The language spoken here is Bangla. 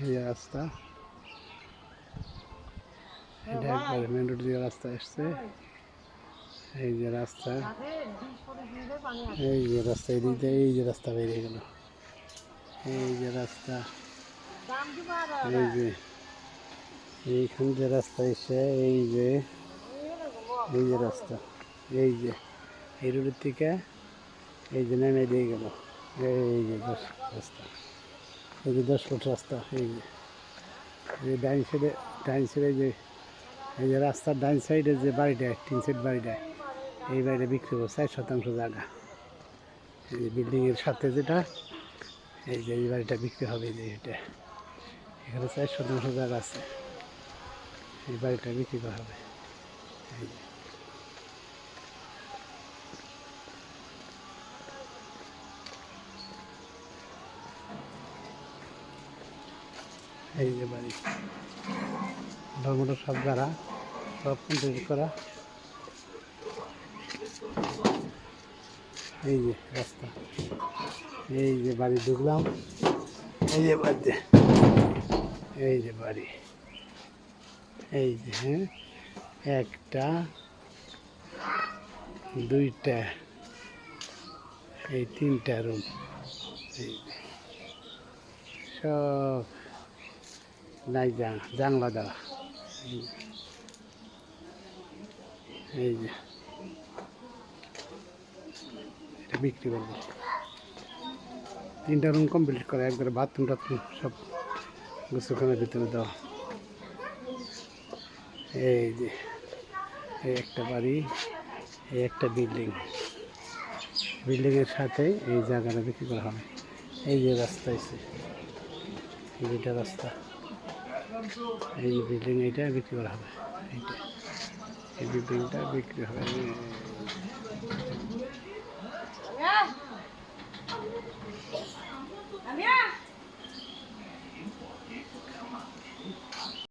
এই যে রাস্তা, এটা একবারে মেন রোড দিয়ে রাস্তা আসছে। এই যে রাস্তা, এই যে রাস্তা এদিক দিয়ে, এই যে রাস্তা বেরিয়ে গেল, এই যে রাস্তা, এই যে এইখান যে রাস্তা এসে, এই যে রাস্তা, এই যে এই রোডের থেকে এই যে নেমে দিয়ে গেল, এই যে রাস্তা, এই যে 10 ফুট রাস্তা। এই যে ডাইন সাইডে যে এই যে রাস্তার ডাইন সাইডে যে বাড়িটা, 3 সাইড বাড়িটা, এই বাড়িটা বিক্রি করবো 4 শতাংশ জায়গা। এই যে বিল্ডিংয়ের সাথে যেটা, এই যে এই বাড়িটা বিক্রি হবে, যে এটা এখানে 4 শতাংশ জায়গা আছে, এই বাড়িটা বিক্রি করা হবে। এই যে এই যে বাড়ি, ধর্মটা সব যারা সব কমপ্লিট করা। এই যে রাস্তা, এই যে বাড়ি ঢুকলাম, এই যে বাড়িতে, এই যে বাড়ি, এই যে হ্যাঁ, একটা, দুইটা, এই 3টা রুম, এই সব নাই জানলা দেওয়া। এই যে এটা বিক্রি করবো, 3টা রুম কমপ্লিট করা, একবারে বাথরুম টাথরুম সব গোসলখানার ভিতরে দেওয়া। এই যে এই একটা বাড়ি, এই একটা বিল্ডিংয়ের সাথে এই জায়গাটা বিক্রি করা হবে। এই যে রাস্তা এসে, এই যেটা রাস্তা, এই যে বিল্ডিং, এইটা বিক্রি করা হবে, এইটা এই বিল্ডিংটা বিক্রি হবে।